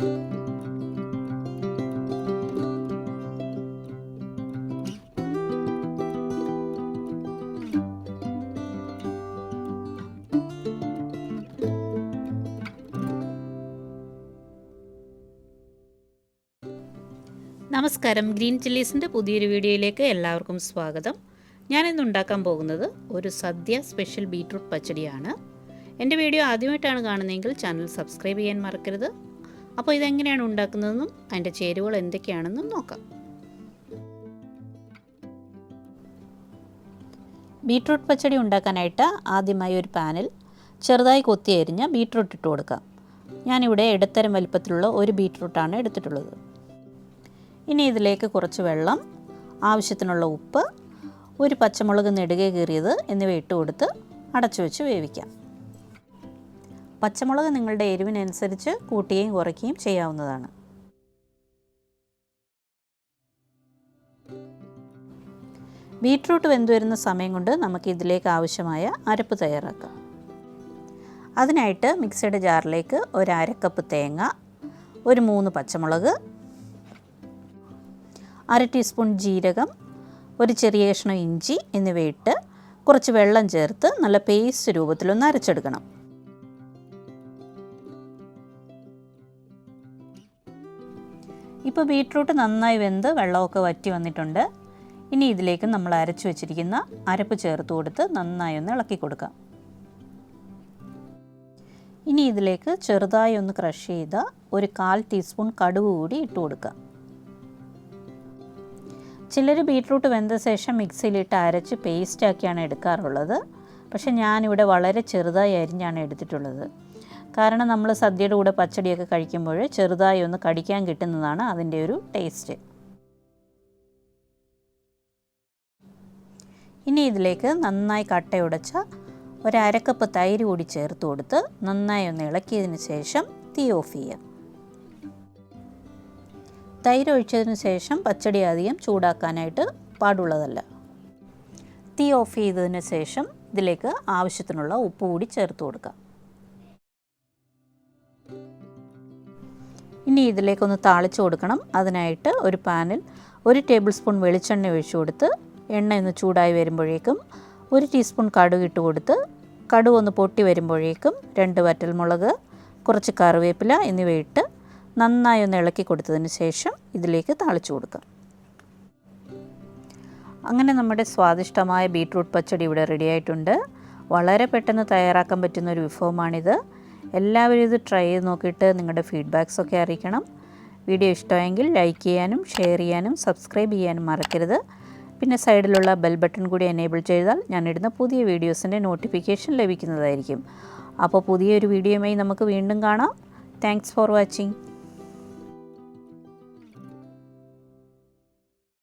നമസ്കാരം, ഗ്രീൻ ചില്ലീസിൻ്റെ പുതിയൊരു വീഡിയോയിലേക്ക് എല്ലാവർക്കും സ്വാഗതം. ഞാനിന്ന് ഉണ്ടാക്കാൻ പോകുന്നത് ഒരു സദ്യ സ്പെഷ്യൽ ബീറ്റ്റൂട്ട് പച്ചടിയാണ്. എൻ്റെ വീഡിയോ ആദ്യമായിട്ടാണ് കാണുന്നതെങ്കിൽ ചാനൽ സബ്സ്ക്രൈബ് ചെയ്യാൻ മറക്കരുത്. അപ്പോൾ ഇതെങ്ങനെയാണ് ഉണ്ടാക്കുന്നതെന്നും അതിൻ്റെ ചേരുവകൾ എന്തൊക്കെയാണെന്നും നോക്കാം. ബീറ്റ്റൂട്ട് പച്ചടി ഉണ്ടാക്കാനായിട്ട് ആദ്യമായി ഒരു പാനിൽ ചെറുതായി കൊത്തി അരിഞ്ഞ ബീറ്റ്റൂട്ട് ഇട്ട് കൊടുക്കാം. ഞാനിവിടെ ഇടത്തരം വലിപ്പത്തിലുള്ള ഒരു ബീറ്റ്റൂട്ടാണ് എടുത്തിട്ടുള്ളത്. ഇനി ഇതിലേക്ക് കുറച്ച് വെള്ളം, ആവശ്യത്തിനുള്ള ഉപ്പ്, ഒരു പച്ചമുളക് നെടുകെ കീറിയത് എന്നിവ ഇട്ട് കൊടുത്ത് അടച്ചു വെച്ച് വേവിക്കാം. പച്ചമുളക് നിങ്ങളുടെ എരിവിനനുസരിച്ച് കൂട്ടുകയും കുറയ്ക്കുകയും ചെയ്യാവുന്നതാണ്. ബീറ്റ്റൂട്ട് വെന്ത് വരുന്ന സമയം കൊണ്ട് നമുക്ക് ഇതിലേക്ക് ആവശ്യമായ അരപ്പ് തയ്യാറാക്കാം. അതിനായിട്ട് മിക്സിയുടെ ജാറിലേക്ക് ഒരു അരക്കപ്പ് തേങ്ങ, ഒരു 3 പച്ചമുളക്, 1/2 ടീസ്പൂൺ ജീരകം, ഒരു ചെറിയ കഷ്ണം ഇഞ്ചി എന്നിവയിട്ട് കുറച്ച് വെള്ളം ചേർത്ത് നല്ല പേസ്റ്റ് രൂപത്തിലൊന്ന് അരച്ചെടുക്കണം. ഇപ്പോൾ ബീറ്റ്റൂട്ട് നന്നായി വെന്ത് വെള്ളമൊക്കെ വറ്റി വന്നിട്ടുണ്ട്. ഇനി ഇതിലേക്ക് നമ്മൾ അരച്ചു വെച്ചിരിക്കുന്ന അരപ്പ് ചേർത്ത് കൊടുത്ത് നന്നായി ഒന്ന് ഇളക്കി കൊടുക്കാം. ഇനി ഇതിലേക്ക് ചെറുതായി ഒന്ന് ക്രഷ് ചെയ്ത ഒരു 1/4 ടീസ്പൂൺ കടുക് കൂടി ഇട്ട് കൊടുക്കാം. ചിലർ ബീറ്റ്റൂട്ട് വെന്ത ശേഷം മിക്സിയിലിട്ട് അരച്ച് പേസ്റ്റാക്കിയാണ് എടുക്കാറുള്ളത്. പക്ഷേ ഞാനിവിടെ വളരെ ചെറുതായി അരിഞ്ഞാണ് എടുത്തിട്ടുള്ളത്. കാരണം നമ്മൾ സദ്യയുടെ കൂടെ പച്ചടിയൊക്കെ കഴിക്കുമ്പോൾ ചെറുതായി ഒന്ന് കടിക്കാൻ കിട്ടുന്നതാണ് അതിൻ്റെ ഒരു ടേസ്റ്റ്. ഇനി ഇതിലേക്ക് നന്നായി കട്ടയുടച്ച ഒരു 1/2 കപ്പ് തൈര് കൂടി ചേർത്ത് കൊടുത്ത് നന്നായി ഒന്ന് ഇളക്കിയതിന് ശേഷം തീ ഓഫ് ചെയ്യാം. തൈര് ഒഴിച്ചതിന് ശേഷം പച്ചടി അധികം ചൂടാക്കാനായിട്ട് പാടുള്ളതല്ല. തീ ഓഫ് ചെയ്തതിന് ശേഷം ഇതിലേക്ക് ആവശ്യത്തിനുള്ള ഉപ്പ് കൂടി ചേർത്ത് കൊടുക്കാം. ഇനി ഇതിലേക്കൊന്ന് താളിച്ച് കൊടുക്കണം. അതിനായിട്ട് ഒരു പാനിൽ 1 ടേബിൾ സ്പൂൺ വെളിച്ചെണ്ണ ഒഴിച്ചു കൊടുത്ത് എണ്ണ ഒന്ന് ചൂടായി വരുമ്പോഴേക്കും 1 ടീസ്പൂൺ കടുക് ഇട്ട് കൊടുത്ത് കടുക് ഒന്ന് പൊട്ടി വരുമ്പോഴേക്കും 2 വറ്റൽമുളക്, കുറച്ച് കറിവേപ്പില എന്നിവയിട്ട് നന്നായി ഒന്ന് ഇളക്കി കൊടുത്തതിന് ശേഷം ഇതിലേക്ക് താളിച്ചു കൊടുക്കാം. അങ്ങനെ നമ്മുടെ സ്വാദിഷ്ടമായ ബീറ്റ്റൂട്ട് പച്ചടി ഇവിടെ റെഡി ആയിട്ടുണ്ട്. വളരെ പെട്ടെന്ന് തയ്യാറാക്കാൻ പറ്റുന്ന ഒരു വിഭവമാണിത്. എല്ലാവരും ഇത് ട്രൈ ചെയ്ത് നോക്കിയിട്ട് നിങ്ങളുടെ ഫീഡ്ബാക്സൊക്കെ അറിയിക്കണം. വീഡിയോ ഇഷ്ടമായെങ്കിൽ ലൈക്ക് ചെയ്യാനും ഷെയർ ചെയ്യാനും സബ്സ്ക്രൈബ് ചെയ്യാനും മറക്കരുത്. പിന്നെ സൈഡിലുള്ള ബെൽ ബട്ടൺ കൂടി എനേബിൾ ചെയ്താൽ ഞാനിടുന്ന പുതിയ വീഡിയോസിൻ്റെ നോട്ടിഫിക്കേഷൻ ലഭിക്കുന്നതായിരിക്കും. അപ്പോൾ പുതിയൊരു വീഡിയോയുമായി നമുക്ക് വീണ്ടും കാണാം. Thanks for watching.